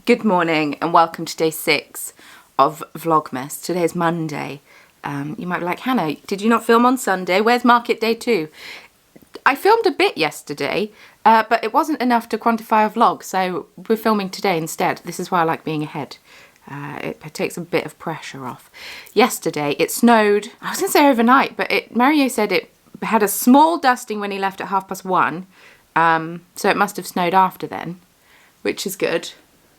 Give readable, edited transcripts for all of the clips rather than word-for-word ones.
Good morning and welcome to day 6 of Vlogmas. Today is Monday. You might be like, Hannah, did you not film on Sunday? Where's market day 2? I filmed a bit yesterday, but it wasn't enough to quantify a vlog, so we're filming today instead. This is why I like being ahead. It takes a bit of pressure off. Yesterday it snowed, I was going to say overnight, but Mario said it had a small dusting when he left at 1:30, so it must have snowed after then, which is good.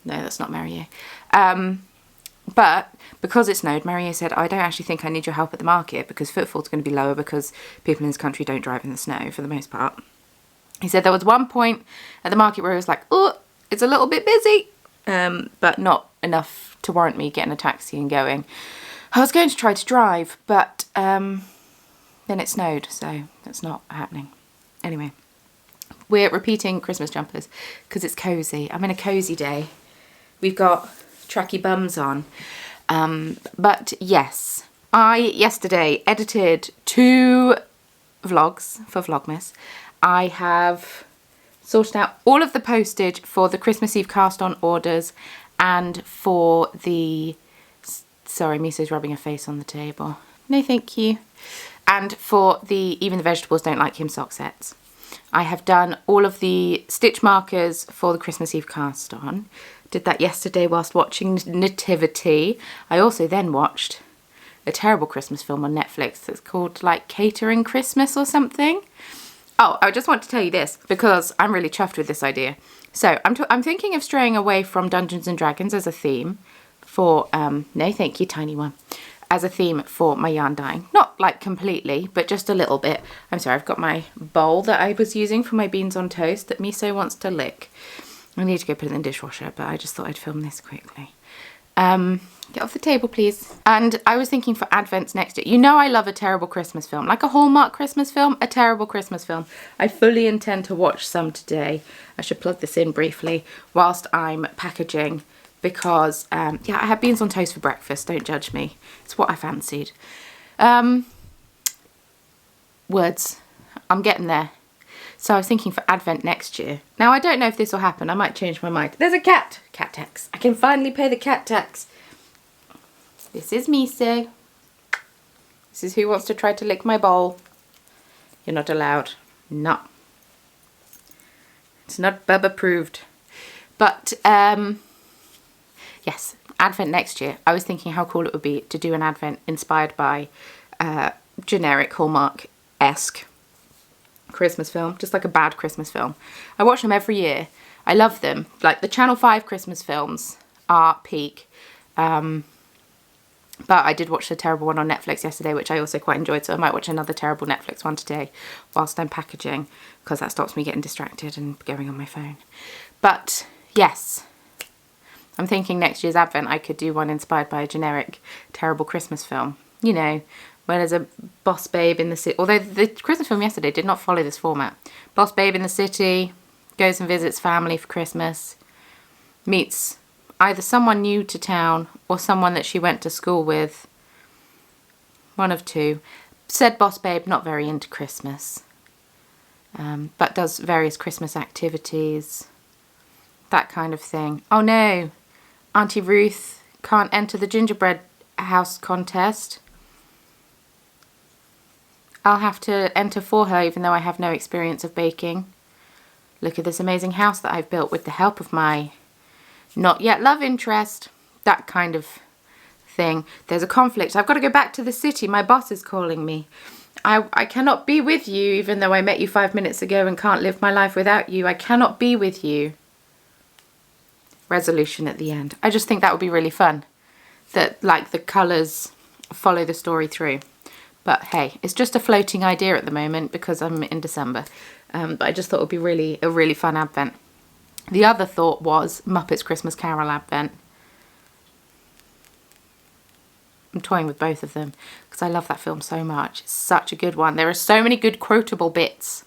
No, that's not Mario. But because it snowed, Mario said, I don't actually think I need your help at the market because footfall's going to be lower because people in this country don't drive in the snow for the most part. He said there was one point at the market where he was like, oh, it's a little bit busy, but not enough to warrant me getting a taxi and going. I was going to try to drive, but then it snowed, so that's not happening. Anyway, we're repeating Christmas jumpers because it's cosy. I'm in a cosy day. We've got tracky bums on. But yes, I yesterday edited 2 vlogs for Vlogmas. I have sorted out all of the postage for the Christmas Eve cast on orders and for the... Sorry, Miso's rubbing her face on the table. No, thank you. And for the Even the Vegetables Don't Like Him sock sets. I have done all of the stitch markers for the Christmas Eve cast on. Did that yesterday whilst watching Nativity. I also then watched a terrible Christmas film on Netflix that's called like Catering Christmas or something. Oh, I just want to tell you this because I'm really chuffed with this idea. So I'm thinking of straying away from Dungeons and Dragons as a theme for, no thank you tiny one, as a theme for my yarn dyeing. Not like completely, but just a little bit. I'm sorry, I've got my bowl that I was using for my beans on toast that Miso wants to lick. I need to go put it in the dishwasher, but I just thought I'd film this quickly. Get off the table, please. And I was thinking for Advents next year. You know I love a terrible Christmas film. Like a Hallmark Christmas film, a terrible Christmas film. I fully intend to watch some today. I should plug this in briefly whilst I'm packaging because, yeah, I had beans on toast for breakfast. Don't judge me. It's what I fancied. Words. I'm getting there. So I was thinking for Advent next year. Now, I don't know if this will happen. I might change my mind. There's a cat. Cat tax. I can finally pay the cat tax. This is Miso. This is who wants to try to lick my bowl. You're not allowed. No. It's not bub approved. But, yes, Advent next year. I was thinking how cool it would be to do an Advent inspired by generic Hallmark-esque Christmas film, just like a bad Christmas film. I watch them every year. I love them. Like the Channel 5 Christmas films are peak. But I did watch the terrible one on Netflix yesterday, which I also quite enjoyed, so I might watch another terrible Netflix one today whilst I'm packaging, because that stops me getting distracted and going on my phone. But yes, I'm thinking next year's Advent I could do one inspired by a generic terrible Christmas film. You know, where there's a boss babe in the city. Although the Christmas film yesterday did not follow this format. Boss babe in the city, goes and visits family for Christmas, meets either someone new to town or someone that she went to school with. One of two. Said boss babe not very into Christmas, but does various Christmas activities. That kind of thing. Oh no, Auntie Ruth can't enter the gingerbread house contest. I'll have to enter for her even though I have no experience of baking. Look at this amazing house that I've built with the help of my not yet love interest. That kind of thing. There's a conflict. I've got to go back to the city. My boss is calling me. I cannot be with you even though I met you 5 minutes ago and can't live my life without you. I cannot be with you. Resolution at the end. I just think that would be really fun. That like the colours follow the story through. But hey, it's just a floating idea at the moment because I'm in December. But I just thought it would be a really fun Advent. The other thought was Muppets Christmas Carol Advent. I'm toying with both of them because I love that film so much. It's such a good one. There are so many good quotable bits.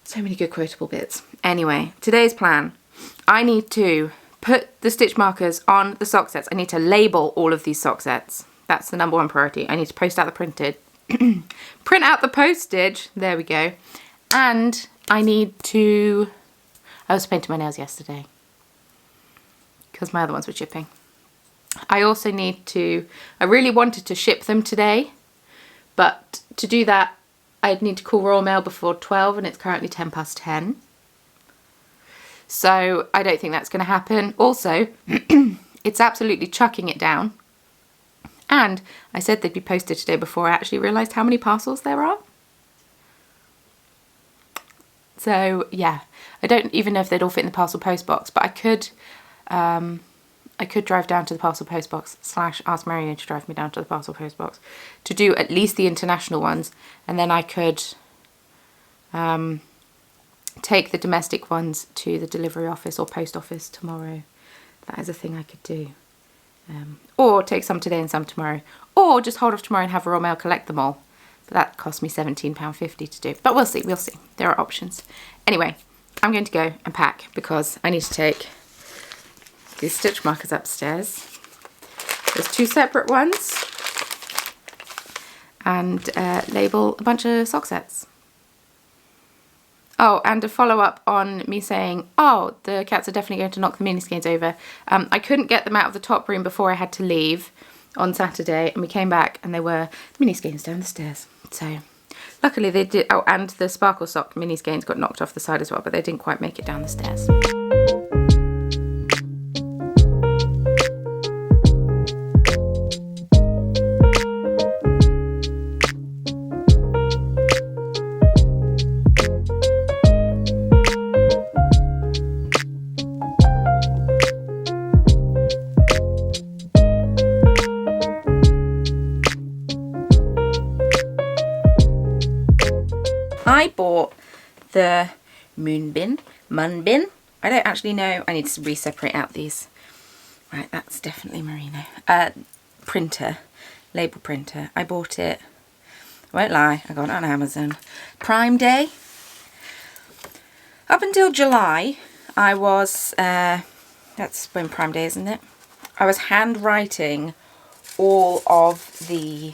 So many good quotable bits. Anyway, today's plan. I need to put the stitch markers on the sock sets. I need to label all of these sock sets. That's the #1 priority. I need to post out the printed. Print out the postage. There we go. And I need to... I was painting my nails yesterday. because my other ones were shipping. I also need to, I really wanted to ship them today, but to do that I'd need to call Royal Mail before 12 and it's currently 10 past 10. So I don't think that's going to happen. Also, it's absolutely chucking it down. And I said they'd be posted today before I actually realised how many parcels there are. So yeah, I don't even know if they'd all fit in the parcel post box, but I could drive down to the parcel post box / ask Marina to drive me down to the parcel post box to do at least the international ones, and then I could take the domestic ones to the delivery office or post office tomorrow. That is a thing I could do. Or take some today and some tomorrow. Or just hold off tomorrow and have Royal Mail collect them all. But that cost me £17.50 to do. But we'll see, we'll see. There are options. Anyway, I'm going to go and pack because I need to take these stitch markers upstairs. There's 2 separate ones. And label a bunch of sock sets. Oh, and a follow-up on me saying, oh, the cats are definitely going to knock the mini skeins over. I couldn't get them out of the top room before I had to leave on Saturday, and we came back and there were mini skeins down the stairs. So luckily they did. Oh, and the sparkle sock mini skeins got knocked off the side as well, but they didn't quite make it down the stairs. I bought the mun bin. I don't actually know. I need to re-separate out these. Right, that's definitely merino. Printer, label printer. I bought it, I won't lie, I got it on Amazon. Prime Day. Up until July, I was, that's when Prime Day, isn't it? I was handwriting all of the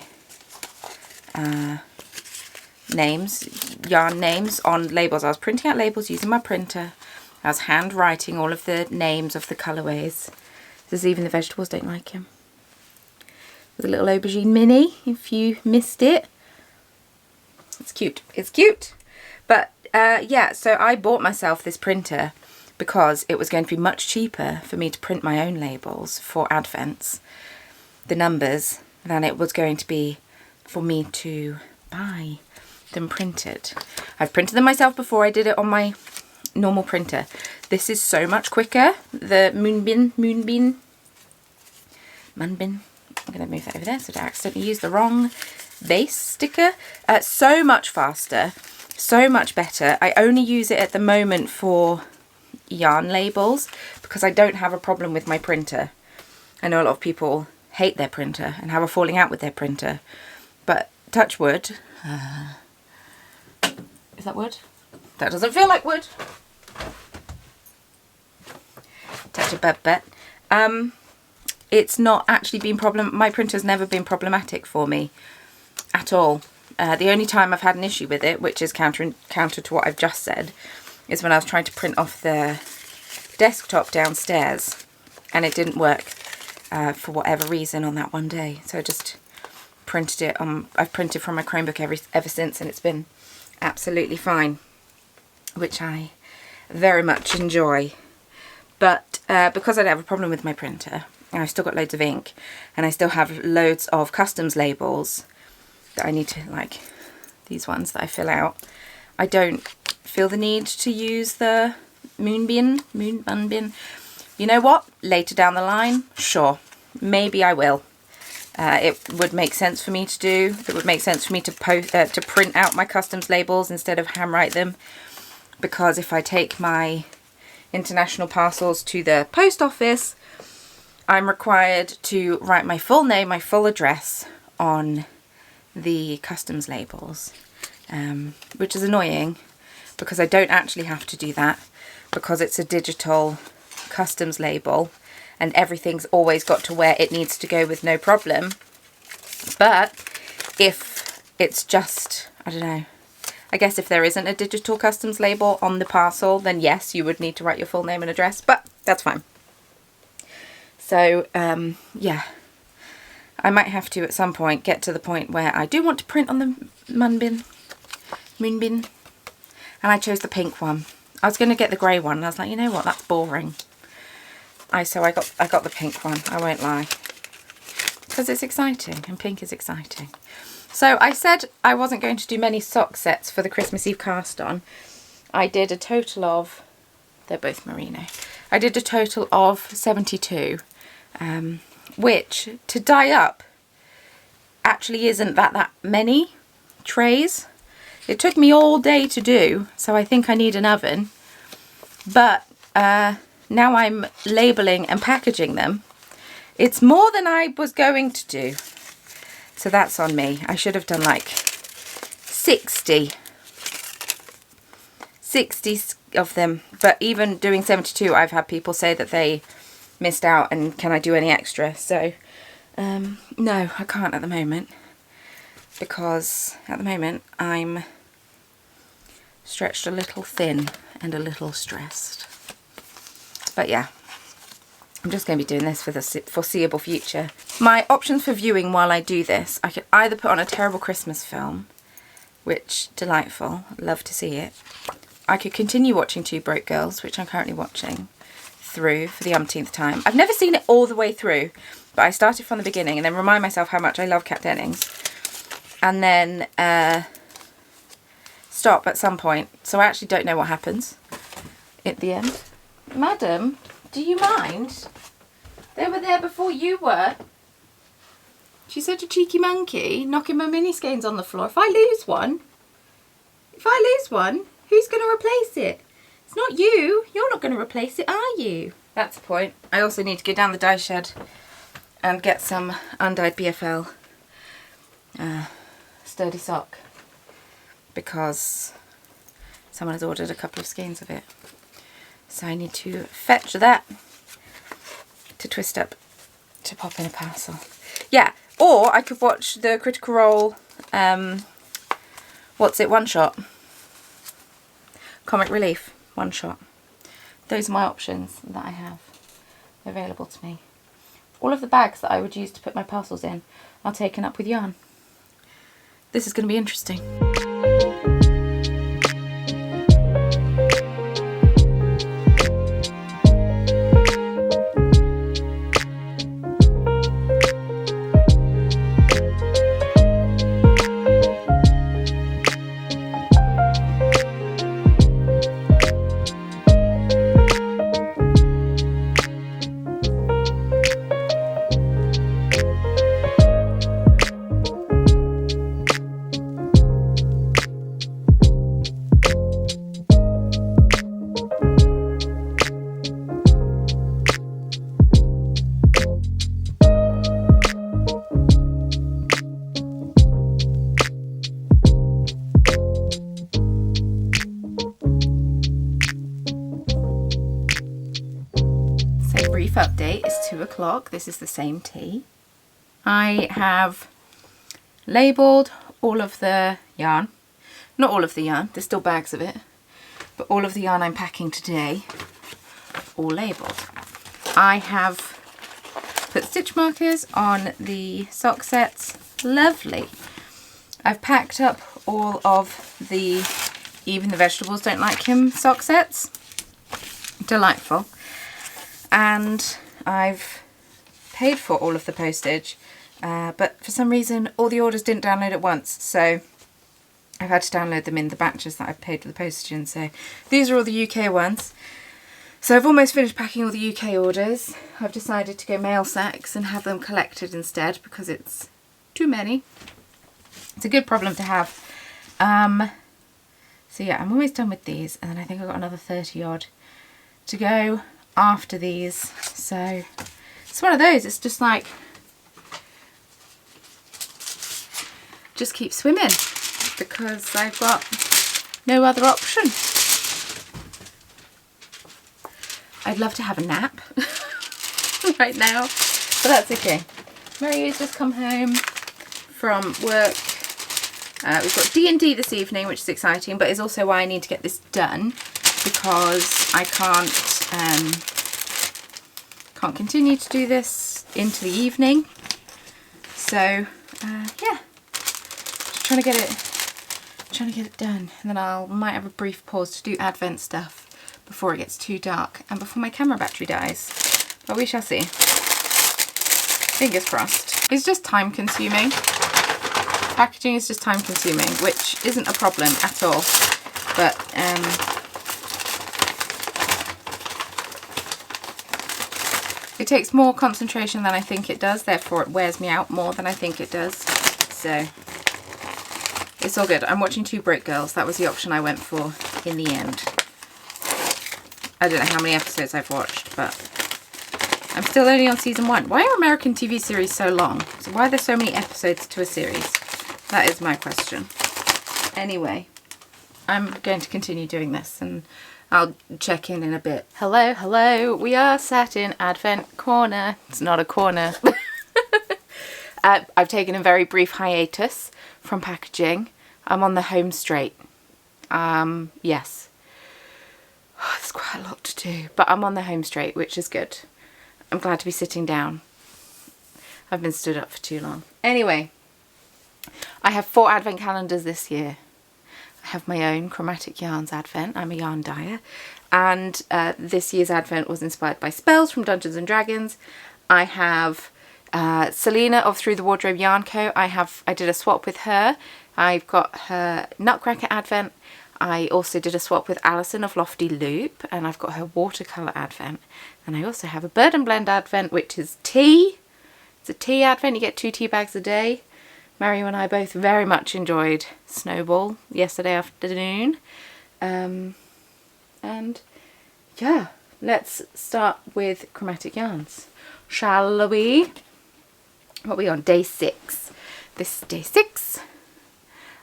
yarn names on labels. I was printing out labels using my printer. I was handwriting all of the names of the colourways. There's even the vegetables don't like him. With a little aubergine mini, if you missed it. It's cute. It's cute. But yeah, so I bought myself this printer because it was going to be much cheaper for me to print my own labels for Advents, the numbers, than it was going to be for me to buy them printed. I've printed them myself before. I did it on my normal printer. This is so much quicker. The Munbin. I'm going to move that over there so I don't accidentally use the wrong base sticker. So much faster, so much better. I only use it at the moment for yarn labels because I don't have a problem with my printer. I know a lot of people hate their printer and have a falling out with their printer, but touch wood. Is that wood? That doesn't feel like wood. Touch a bit. It's not actually been my printer's never been problematic for me at all. The only time I've had an issue with it, which is counter to what I've just said, is when I was trying to print off the desktop downstairs and it didn't work for whatever reason on that one day. So I just printed it on. I've printed from my Chromebook ever since, and it's been absolutely fine, which I very much enjoy. But because I don't have a problem with my printer, and I've still got loads of ink, and I still have loads of customs labels that I need to, like these ones that I fill out, I don't feel the need to use the mun bin. You know what? Later down the line, sure, maybe I will. It would make sense for me to do. It would make sense for me to print out my customs labels instead of handwrite them, because if I take my international parcels to the post office, I'm required to write my full name, my full address on the customs labels, which is annoying because I don't actually have to do that because it's a digital customs label and everything's always got to where it needs to go with no problem. But if it's just, I don't know, I guess if there isn't a digital customs label on the parcel, then yes, you would need to write your full name and address, but that's fine. So yeah, I might have to at some point get to the point where I do want to print on the moonbin, and I chose the pink one. I was going to get the grey one and I was like, you know what, that's boring. So I got the pink one, I won't lie, because it's exciting and pink is exciting. So I said I wasn't going to do many sock sets for the Christmas Eve cast on. I did a total of, they're both merino, I did a total of 72, which to dye up actually isn't that many trays. It took me all day to do, so I think I need an oven. But now I'm labelling and packaging them. It's more than I was going to do. So that's on me. I should have done like 60 of them. But even doing 72, I've had people say that they missed out and can I do any extra. So no, I can't at the moment. Because at the moment I'm stretched a little thin and a little stressed. But yeah, I'm just going to be doing this for the foreseeable future. My options for viewing while I do this, I could either put on a terrible Christmas film, which, delightful, love to see it. I could continue watching Two Broke Girls, which I'm currently watching through for the umpteenth time. I've never seen it all the way through, but I started from the beginning and then remind myself how much I love Kat Dennings. And then stop at some point, so I actually don't know what happens at the end. Madam, do you mind? They were there before you were. She's such a cheeky monkey, knocking my mini skeins on the floor. If I lose one, who's going to replace it? It's not you. You're not going to replace it, are you? That's the point. I also need to go down the dye shed and get some undyed BFL sturdy sock, because someone has ordered a couple of skeins of it. So I need to fetch that to twist up to pop in a parcel. Yeah, or I could watch the Critical Role, what's it, one shot. Comic Relief, one shot. Those are my options that I have available to me. All of the bags that I would use to put my parcels in are taken up with yarn. This is going to be interesting. Update, it's 2 o'clock. This is the same tea. I have labelled all of the yarn. Not all of the yarn, there's still bags of it, but all of the yarn I'm packing today, all labelled. I have put stitch markers on the sock sets. Lovely. I've packed up all of the Even the Vegetables Don't Like Him sock sets. Delightful. And I've paid for all of the postage, but for some reason all the orders didn't download at once, so I've had to download them in the batches that I've paid for the postage in. So these are all the UK ones. So I've almost finished packing all the UK orders. I've decided to go mail sacks and have them collected instead because it's too many. It's a good problem to have. So yeah, I'm almost done with these, and then I think I've got another 30 odd to go after these. So it's one of those, it's just like, just keep swimming because I've got no other option. I'd love to have a nap right now, but that's okay. Maria's just come home from work. We've got D&D this evening, which is exciting, but is also why I need to get this done, because I can't can't continue to do this into the evening. So yeah, just trying to get it done, and then I might have a brief pause to do Advent stuff before it gets too dark and before my camera battery dies. But we shall see. Fingers crossed. It's just time consuming. Packaging is just time consuming, which isn't a problem at all. But it takes more concentration than I think it does, therefore it wears me out more than I think it does. So it's all good. I'm watching 2 Brick Girls. That was the option I went for in the end. I don't know how many episodes I've watched, but I'm still only on season 1. Why are American TV series so long? So why are there so many episodes to a series? That is my question. Anyway, I'm going to continue doing this and I'll check in a bit. Hello, hello. We are sat in Advent corner. It's not a corner. I've taken a very brief hiatus from packaging. I'm on the home straight. Yes. Oh, there's quite a lot to do, but I'm on the home straight, which is good. I'm glad to be sitting down. I've been stood up for too long. Anyway, I have 4 Advent calendars this year. I have my own Chromatic Yarns Advent. I'm a yarn dyer. And this year's Advent was inspired by spells from Dungeons and Dragons. I have Selena of Through the Wardrobe Yarn Co. I did a swap with her. I've got her Nutcracker Advent. I also did a swap with Alison of Lofty Loop, and I've got her watercolour Advent. And I also have a Bird and Blend Advent, which is tea. It's a tea Advent. You get 2 tea bags a day. Mario and I both very much enjoyed Snowball yesterday afternoon. And yeah, let's start with Chromatic Yarns. Shall we? What are we on? Day 6. This is day 6.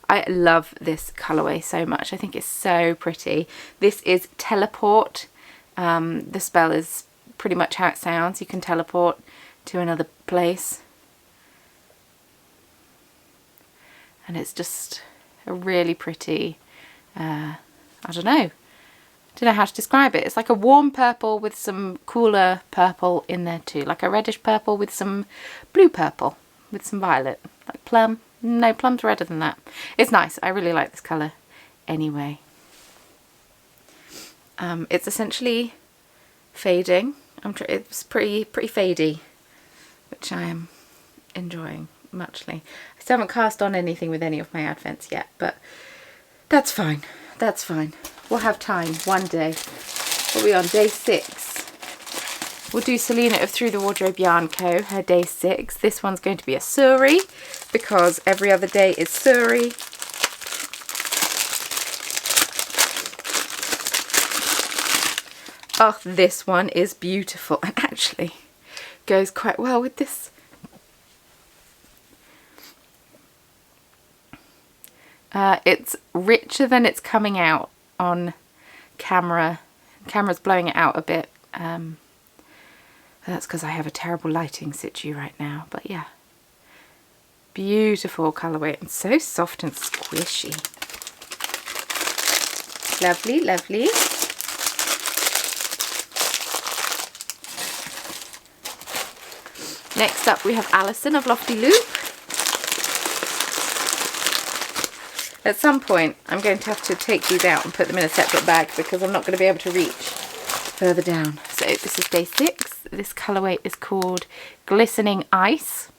I love this colourway so much. I think it's so pretty. This is Teleport. The spell is pretty much how it sounds. You can teleport to another place. And it's just a really pretty, I don't know how to describe it. It's like a warm purple with some cooler purple in there too. Like a reddish purple with some blue purple with some violet. Like plum. No, plum's redder than that. It's nice. I really like this colour anyway. It's essentially fading. It's pretty fadey, which I am enjoying muchly. I still haven't cast on anything with any of my Advents yet, but that's fine. That's fine. We'll have time one day. What are we on? Day 6. We'll do Selena of Through the Wardrobe Yarn Co. Her day 6. This one's going to be a Suri, because every other day is Suri. Oh, this one is beautiful and actually goes quite well with this. It's richer than it's coming out on camera. Camera's blowing it out a bit. That's because I have a terrible lighting situ right now, but yeah. Beautiful colourway and so soft and squishy. Lovely, lovely. Next up we have Alison of Lofty Loop. At some point I'm going to have to take these out and put them in a separate bag because I'm not going to be able to reach further down. So this is day 6. This colourway is called Glistening Ice.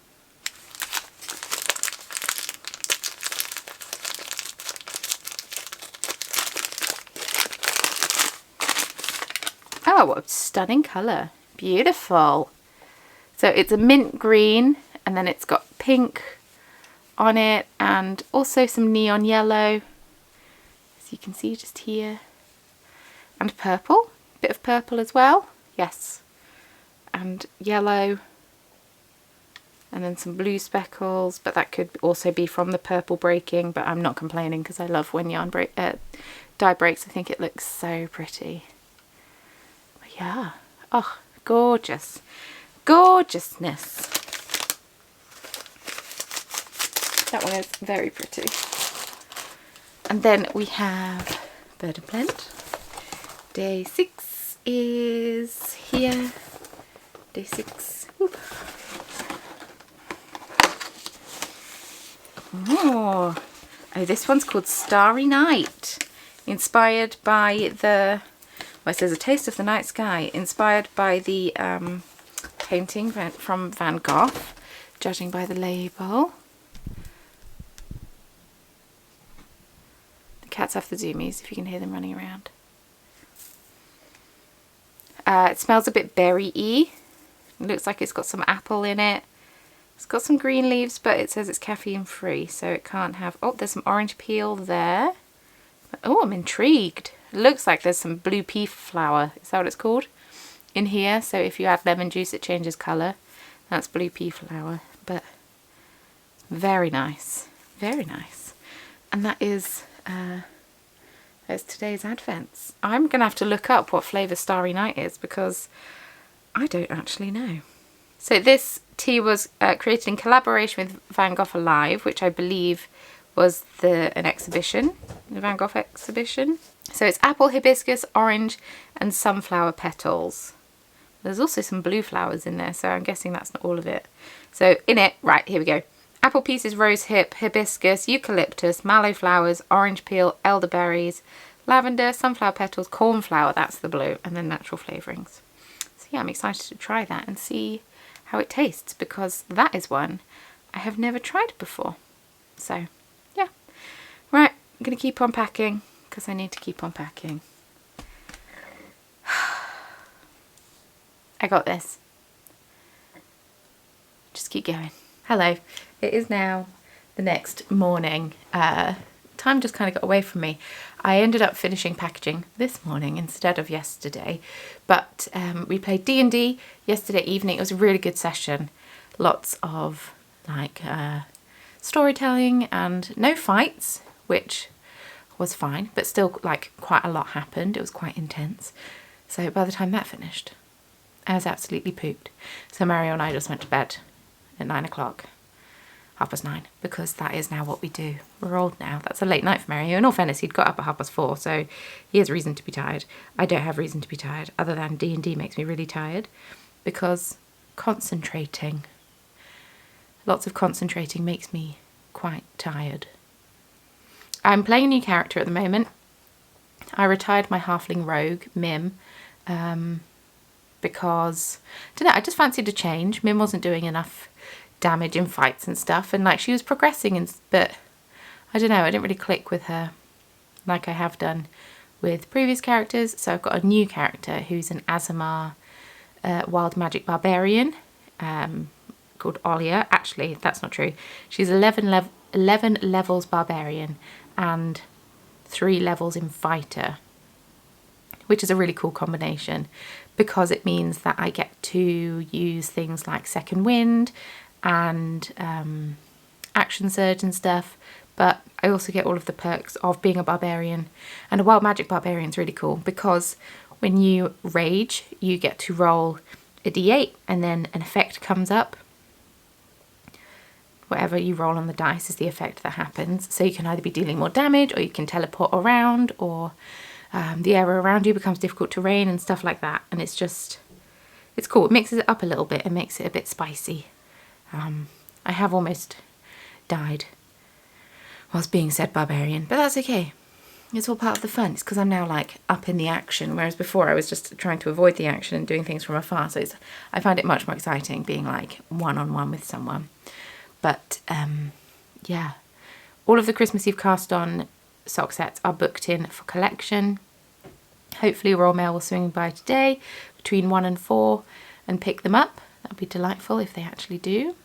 Oh, what a stunning colour. Beautiful. So it's a mint green and then it's got pink on it and also some neon yellow, as you can see just here, and purple, a bit of purple as well, yes, and yellow, and then some blue speckles, but that could also be from the purple breaking, but I'm not complaining because I love when yarn dye breaks. I think it looks so pretty. But yeah, oh, gorgeous, gorgeousness. That one is very pretty. And then we have Bird and Blend. Day 6 is here. Day 6. Ooh. Oh, this one's called Starry Night. Inspired by the, well, it says A Taste of the Night Sky. Inspired by the painting from Van Gogh, judging by the label. The cats have the zoomies, if you can hear them running around. It smells a bit berry-y. It looks like it's got some apple in it. It's got some green leaves, but it says it's caffeine free, so it can't have... Oh, there's some orange peel there. Oh, I'm intrigued. It looks like there's some blue pea flower. Is that what it's called? In here, so if you add lemon juice, it changes colour. That's blue pea flower, but very nice. Very nice. And that is... there's today's Advents. I'm going to have to look up what flavour Starry Night is because I don't actually know. So this tea was created in collaboration with Van Gogh Alive, which I believe was an exhibition, the Van Gogh exhibition. So it's apple, hibiscus, orange and sunflower petals. There's also some blue flowers in there, so I'm guessing that's not all of it. So in it, right, here we go. Apple pieces, rose hip, hibiscus, eucalyptus, mallow flowers, orange peel, elderberries, lavender, sunflower petals, cornflower, that's the blue, and then natural flavourings. So yeah, I'm excited to try that and see how it tastes, because that is one I have never tried before. So yeah, right, I'm going to keep on packing because I need to keep on packing. I got this. Just keep going. Hello, it is now the next morning. Time just kind of got away from me. I ended up finishing packaging this morning instead of yesterday, but we played D&D yesterday evening. It was a really good session. Lots of like storytelling and no fights, which was fine, but still like quite a lot happened. It was quite intense. So by the time that finished, I was absolutely pooped. So Mario and I just went to bed at 9 o'clock. 9:30, because that is now what we do. We're old now. That's a late night for Mario. In all fairness, he'd got up at 4:30, so he has reason to be tired. I don't have reason to be tired, other than D&D makes me really tired, because concentrating, lots of concentrating makes me quite tired. I'm playing a new character at the moment. I retired my halfling rogue, Mim, because, I don't know, I just fancied a change. Mim wasn't doing enough damage in fights and stuff, and like she was progressing, but I don't know, I didn't really click with her like I have done with previous characters. So I've got a new character who's an Azamar wild magic barbarian called Olia. Actually, that's not true. She's 11 levels barbarian and 3 levels in fighter, which is a really cool combination because it means that I get to use things like second wind and action surge and stuff, but I also get all of the perks of being a barbarian. And a wild magic barbarian is really cool because when you rage, you get to roll a d8 and then an effect comes up. Whatever you roll on the dice is the effect that happens. So you can either be dealing more damage, or you can teleport around, or the area around you becomes difficult terrain and stuff like that. And it's just, it's cool. It mixes it up a little bit and makes it a bit spicy. I have almost died whilst being said barbarian, but that's okay. It's all part of the fun. It's because I'm now like up in the action, whereas before I was just trying to avoid the action and doing things from afar. So I find it much more exciting being like one-on-one with someone. But yeah, all of the Christmas Eve cast on sock sets are booked in for collection. Hopefully Royal Mail will swing by today between 1 and 4 and pick them up. That'd be delightful if they actually do.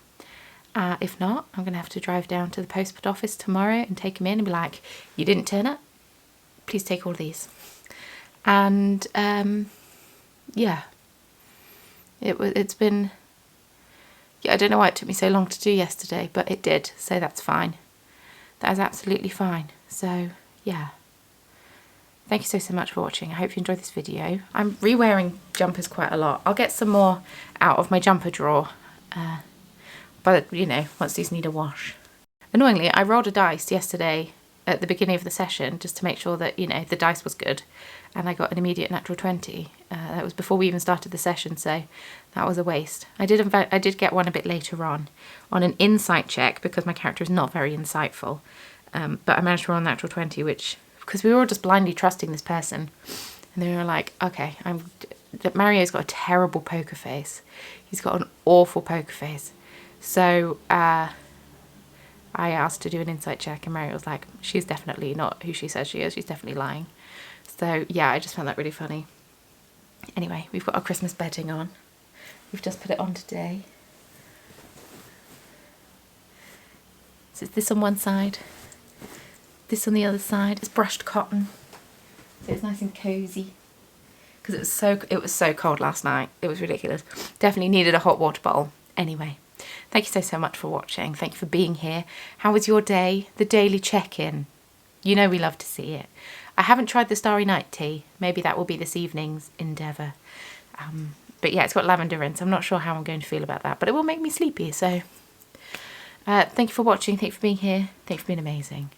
If not, I'm going to have to drive down to the post office tomorrow and take them in and be like, you didn't turn up, please take all these. And yeah, it's been, yeah, I don't know why it took me so long to do yesterday, but it did, so that's fine. That is absolutely fine. So yeah, thank you so much for watching. I hope you enjoyed this video. I'm re-wearing jumpers quite a lot. I'll get some more out of my jumper drawer, but you know, once these need a wash. Annoyingly, I rolled a dice yesterday at the beginning of the session just to make sure that, you know, the dice was good, and I got an immediate natural 20. That was before we even started the session, so that was a waste. I did get one a bit later on an insight check, because my character is not very insightful, but I managed to roll a natural 20, which, because we were all just blindly trusting this person, and they were like, okay, that Mario's got a terrible poker face. He's got an awful poker face. So I asked to do an insight check, and Mario was like, she's definitely not who she says she is. She's definitely lying. So yeah, I just found that really funny. Anyway, we've got our Christmas bedding on. We've just put it on today. So it's this on one side, this on the other side. It's brushed cotton, so it's nice and cozy. Because it was so cold last night. It was ridiculous. Definitely needed a hot water bowl. Anyway, thank you so much for watching. Thank you for being here. How was your day? The daily check-in. You know we love to see it. I haven't tried the Starry Night tea. Maybe that will be this evening's endeavour. But yeah, it's got lavender in, so I'm not sure how I'm going to feel about that. But it will make me sleepy, so... thank you for watching. Thank you for being here. Thank you for being amazing.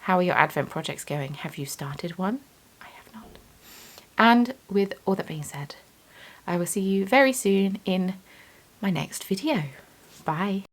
How are your Advent projects going? Have you started one? I have not. And with all that being said, I will see you very soon in my next video. Bye.